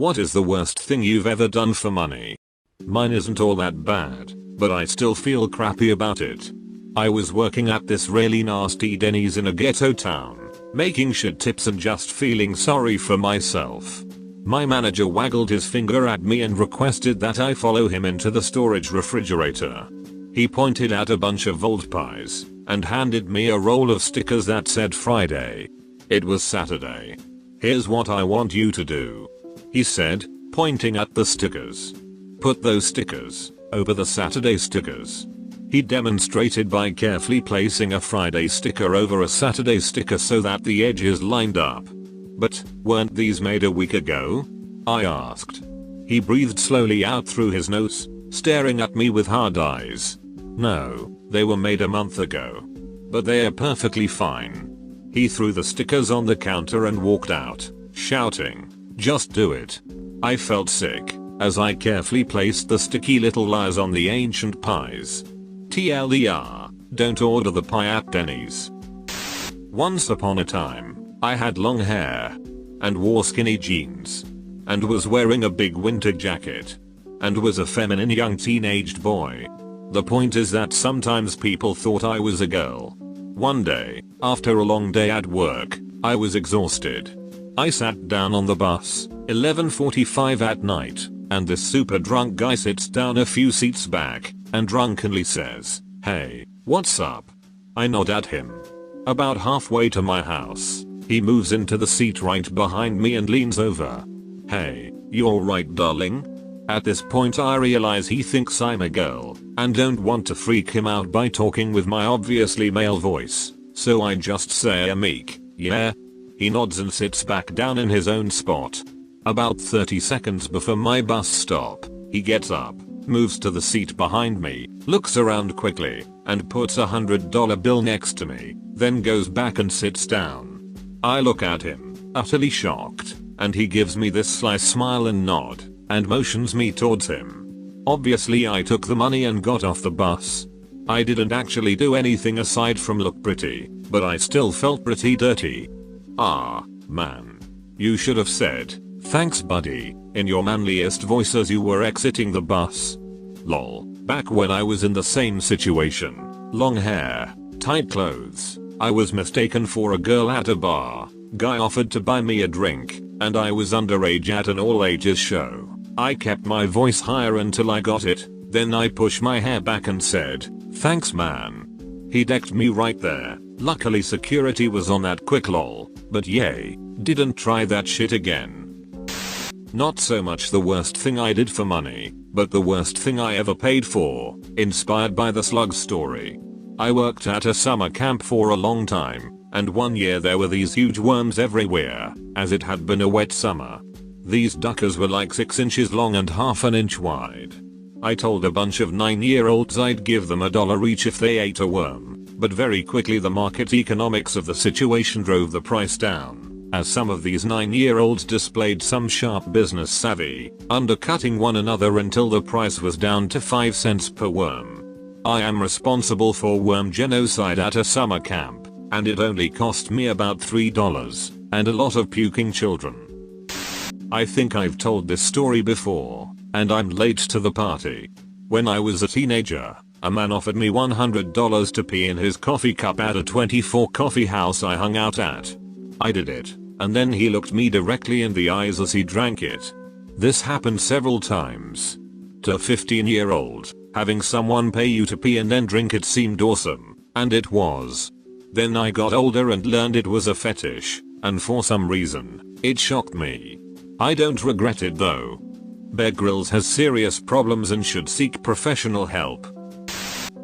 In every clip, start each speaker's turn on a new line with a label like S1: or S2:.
S1: What is the worst thing you've ever done for money? Mine isn't all that bad, but I still feel crappy about it. I was working at this really nasty Denny's in a ghetto town, making shit tips and just feeling sorry for myself. My manager waggled his finger at me and requested that I follow him into the storage refrigerator. He pointed at a bunch of old pies and handed me a roll of stickers that said Friday. It was Saturday. "Here's what I want you to do," he said, pointing at the stickers. "Put those stickers over the Saturday stickers." He demonstrated by carefully placing a Friday sticker over a Saturday sticker so that the edges lined up. "But weren't these made a week ago?" I asked. He breathed slowly out through his nose, staring at me with hard eyes. "No, they were made a month ago. But they are perfectly fine." He threw the stickers on the counter and walked out, shouting, "Just do it." I felt sick as I carefully placed the sticky little liars on the ancient pies. TLDR, don't order the pie at Denny's. Once upon a time, I had long hair and wore skinny jeans and was wearing a big winter jacket and was a feminine young teenaged boy. The point is that sometimes people thought I was a girl. One day, after a long day at work, I was exhausted. I sat down on the bus, 11:45 at night, and this super drunk guy sits down a few seats back and drunkenly says, "Hey, what's up?" I nod at him. About halfway to my house, he moves into the seat right behind me and leans over. "Hey, you alright, darling?" At this point I realize he thinks I'm a girl and don't want to freak him out by talking with my obviously male voice, so I just say a meek, "Yeah." He nods and sits back down in his own spot. About 30 seconds before my bus stop, he gets up, moves to the seat behind me, looks around quickly, and puts a $100 bill next to me, then goes back and sits down. I look at him, utterly shocked, and he gives me this sly smile and nod, and motions me towards him. Obviously I took the money and got off the bus. I didn't actually do anything aside from look pretty, but I still felt pretty dirty. Ah, man. You should have said, "Thanks buddy," in your manliest voice as you were exiting the bus. Lol. Back when I was in the same situation, long hair, tight clothes, I was mistaken for a girl at a bar. Guy offered to buy me a drink, and I was underage at an all ages show. I kept my voice higher until I got it, then I pushed my hair back and said, "Thanks man." He decked me right there. Luckily security was on that quick lol, but yay, didn't try that shit again. Not so much the worst thing I did for money, but the worst thing I ever paid for, inspired by the slug story. I worked at a summer camp for a long time, and one year there were these huge worms everywhere, as it had been a wet summer. These duckers were like 6 inches long and half an inch wide. I told a bunch of 9-year-olds I'd give them $1 each if they ate a worm, but very quickly the market economics of the situation drove the price down, as some of these 9-year-olds displayed some sharp business savvy, undercutting one another until the price was down to 5 cents per worm. I am responsible for worm genocide at a summer camp, and it only cost me about $3, and a lot of puking children. I think I've told this story before, and I'm late to the party. When I was a teenager, a man offered me $100 to pee in his coffee cup at a 24 coffee house I hung out at. I did it, and then he looked me directly in the eyes as he drank it. This happened several times. To a 15-year-old, having someone pay you to pee and then drink it seemed awesome, and it was. Then I got older and learned it was a fetish, and for some reason, it shocked me. I don't regret it though. Bear Grylls has serious problems and should seek professional help.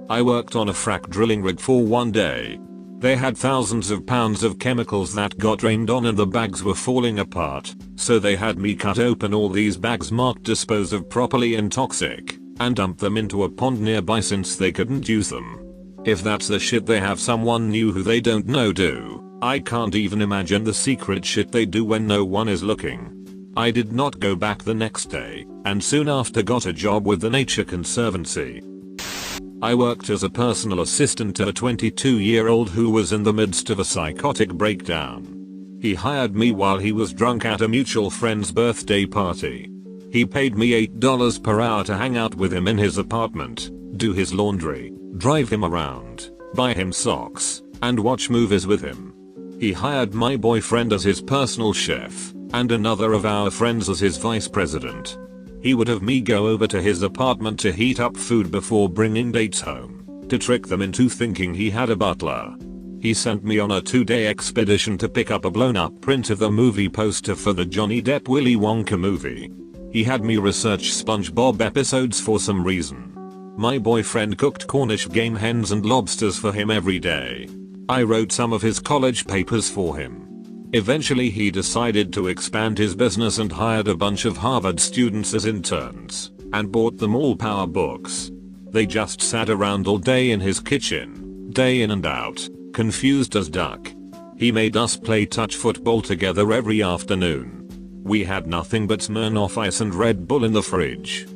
S1: I worked on a frack drilling rig for one day. They had thousands of pounds of chemicals that got rained on and the bags were falling apart, so they had me cut open all these bags marked dispose of properly and toxic, and dump them into a pond nearby since they couldn't use them. If that's the shit they have someone new who they don't know do, I can't even imagine the secret shit they do when no one is looking. I did not go back the next day, and soon after got a job with the Nature Conservancy. I worked as a personal assistant to a 22-year-old who was in the midst of a psychotic breakdown. He hired me while he was drunk at a mutual friend's birthday party. He paid me $8 per hour to hang out with him in his apartment, do his laundry, drive him around, buy him socks, and watch movies with him. He hired my boyfriend as his personal chef, and another of our friends as his vice president. He would have me go over to his apartment to heat up food before bringing dates home, to trick them into thinking he had a butler. He sent me on a 2-day expedition to pick up a blown up print of the movie poster for the Johnny Depp Willy Wonka movie. He had me research SpongeBob episodes for some reason. My boyfriend cooked Cornish game hens and lobsters for him every day. I wrote some of his college papers for him. Eventually he decided to expand his business and hired a bunch of Harvard students as interns, and bought them all power books. They just sat around all day in his kitchen, day in and out, confused as duck. He made us play touch football together every afternoon. We had nothing but Smirnoff Ice and Red Bull in the fridge.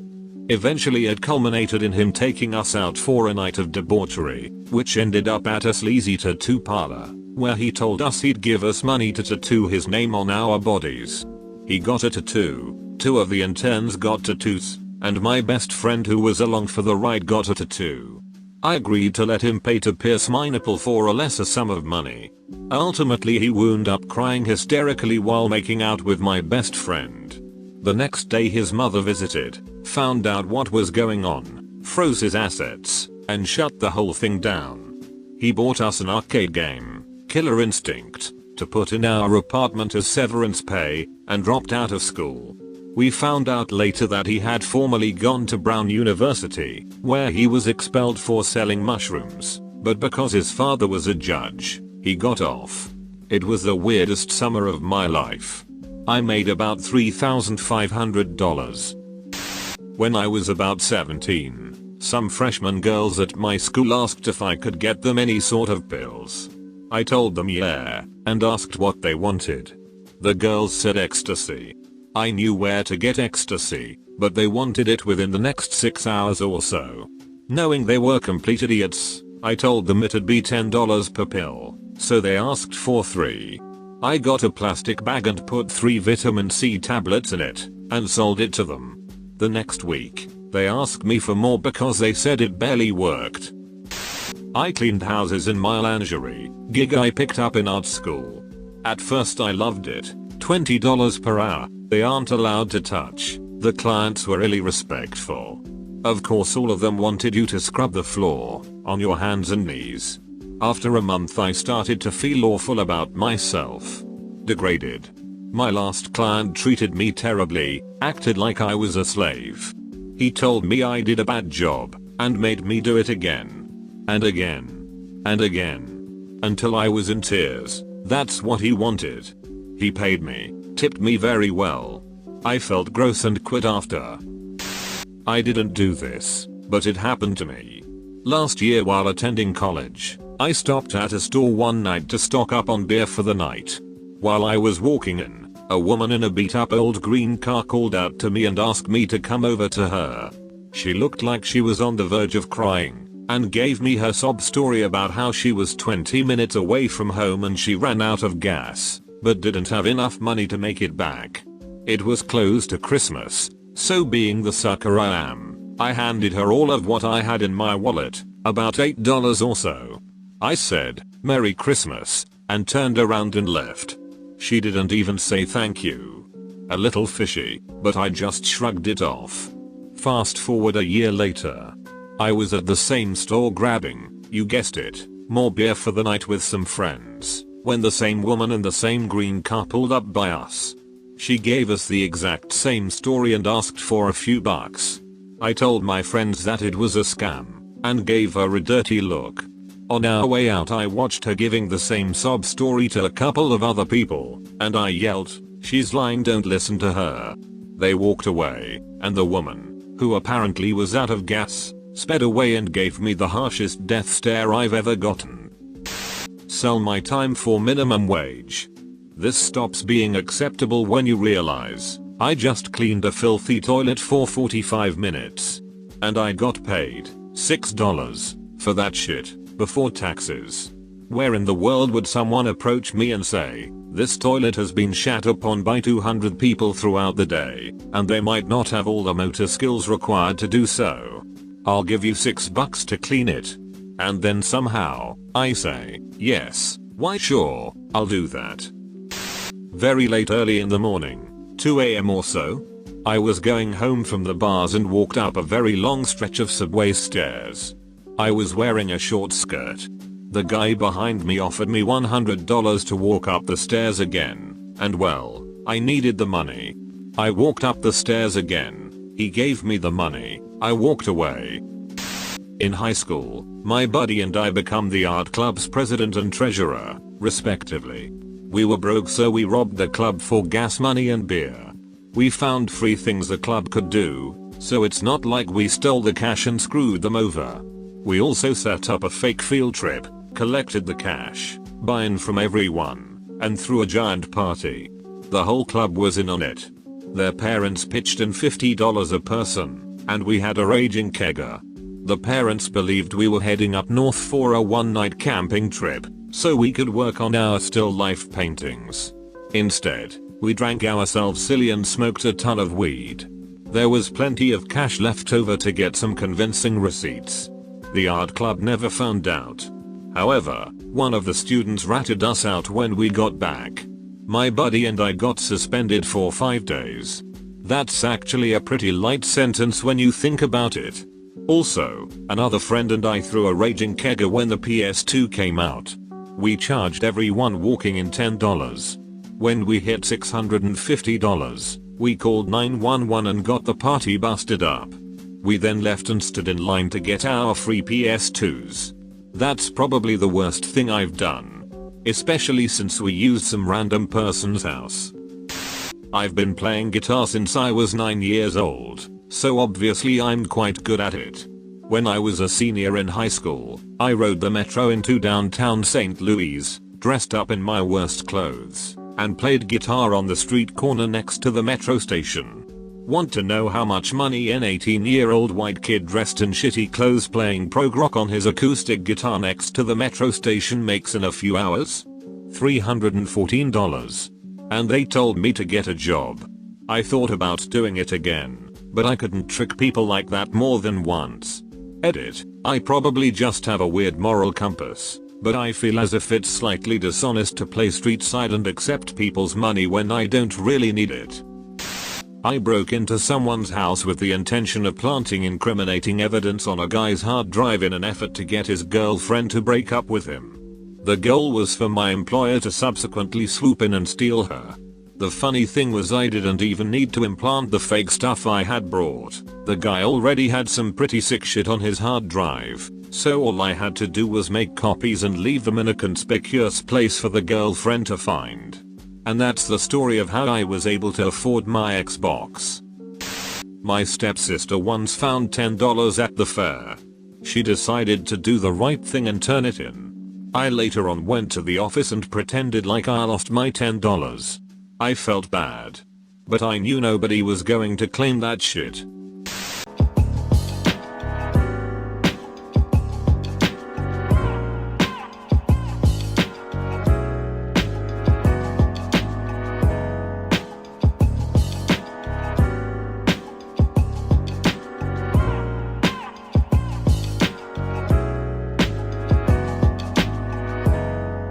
S1: Eventually it culminated in him taking us out for a night of debauchery, which ended up at a sleazy tattoo parlor, where he told us he'd give us money to tattoo his name on our bodies. He got a tattoo, 2 of the interns got tattoos, and my best friend who was along for the ride got a tattoo. I agreed to let him pay to pierce my nipple for a lesser sum of money. Ultimately he wound up crying hysterically while making out with my best friend. The next day his mother visited, found out what was going on, froze his assets, and shut the whole thing down. He bought us an arcade game, Killer Instinct, to put in our apartment as severance pay, and dropped out of school. We found out later that he had formerly gone to Brown University, where he was expelled for selling mushrooms, but because his father was a judge, he got off. It was the weirdest summer of my life. I made about $3,500. When I was about 17, some freshman girls at my school asked if I could get them any sort of pills. I told them yeah, and asked what they wanted. The girls said ecstasy. I knew where to get ecstasy, but they wanted it within the next 6 hours or so. Knowing they were complete idiots, I told them it'd be $10 per pill, so they asked for 3. I got a plastic bag and put 3 vitamin C tablets in it, and sold it to them. The next week, they asked me for more because they said it barely worked. I cleaned houses in my lingerie, gig I picked up in art school. At first I loved it, $20 per hour, they aren't allowed to touch, the clients were really respectful. Of course all of them wanted you to scrub the floor, on your hands and knees. After a month I started to feel awful about myself. Degraded. My last client treated me terribly, acted like I was a slave. He told me I did a bad job, and made me do it again. And again. And again. Until I was in tears. That's what he wanted. He paid me, tipped me very well. I felt gross and quit after. I didn't do this, but it happened to me. Last year while attending college, I stopped at a store one night to stock up on beer for the night. While I was walking in, a woman in a beat up old green car called out to me and asked me to come over to her. She looked like she was on the verge of crying, and gave me her sob story about how she was 20 minutes away from home and she ran out of gas, but didn't have enough money to make it back. It was close to Christmas, so being the sucker I am, I handed her all of what I had in my wallet, about $8 or so. I said, "Merry Christmas," and turned around and left. She didn't even say thank you. A little fishy, but I just shrugged it off. Fast forward a year later. I was at the same store grabbing, you guessed it, more beer for the night with some friends, when the same woman in the same green car pulled up by us. She gave us the exact same story and asked for a few bucks. I told my friends that it was a scam, and gave her a dirty look. On our way out I watched her giving the same sob story to a couple of other people, and I yelled, "She's lying, don't listen to her." They walked away, and the woman, who apparently was out of gas, sped away and gave me the harshest death stare I've ever gotten. Sell my time for minimum wage. This stops being acceptable when you realize, I just cleaned a filthy toilet for 45 minutes. And I got paid $6 for that shit, before taxes. Where in the world would someone approach me and say, this toilet has been shat upon by 200 people throughout the day, and they might not have all the motor skills required to do so. I'll give you $6 to clean it. And then somehow, I say, yes, why sure, I'll do that. Very late early in the morning, 2 AM or so, I was going home from the bars and walked up a very long stretch of subway stairs. I was wearing a short skirt. The guy behind me offered me $100 to walk up the stairs again, and well, I needed the money. I walked up the stairs again. He gave me the money. I walked away. In high school, my buddy and I become the art club's president and treasurer, respectively. We were broke, so we robbed the club for gas money and beer. We found free things the club could do, so it's not like we stole the cash and screwed them over. We also set up a fake field trip, collected the cash, buy-in from everyone, and threw a giant party. The whole club was in on it. Their parents pitched in $50 a person, and we had a raging kegger. The parents believed we were heading up north for a one-night camping trip, so we could work on our still life paintings. Instead, we drank ourselves silly and smoked a ton of weed. There was plenty of cash left over to get some convincing receipts. The art club never found out. However, one of the students ratted us out when we got back. My buddy and I got suspended for 5 days. That's actually a pretty light sentence when you think about it. Also, another friend and I threw a raging kegger when the PS2 came out. We charged everyone walking in $10. When we hit $650, we called 911 and got the party busted up. We then left and stood in line to get our free PS2s. That's probably the worst thing I've done. Especially since we used some random person's house. I've been playing guitar since I was 9 years old, so obviously I'm quite good at it. When I was a senior in high school, I rode the metro into downtown St. Louis, dressed up in my worst clothes, and played guitar on the street corner next to the metro station. Want to know how much money an 18-year-old white kid dressed in shitty clothes playing prog rock on his acoustic guitar next to the metro station makes in a few hours? $314. And they told me to get a job. I thought about doing it again, but I couldn't trick people like that more than once. Edit, I probably just have a weird moral compass, but I feel as if it's slightly dishonest to play street side and accept people's money when I don't really need it. I broke into someone's house with the intention of planting incriminating evidence on a guy's hard drive in an effort to get his girlfriend to break up with him. The goal was for my employer to subsequently swoop in and steal her. The funny thing was I didn't even need to implant the fake stuff I had brought. The guy already had some pretty sick shit on his hard drive, so all I had to do was make copies and leave them in a conspicuous place for the girlfriend to find. And that's the story of how I was able to afford my Xbox. My stepsister once found $10 at the fair. She decided to do the right thing and turn it in. I later on went to the office and pretended like I lost my $10. I felt bad. But I knew nobody was going to claim that shit.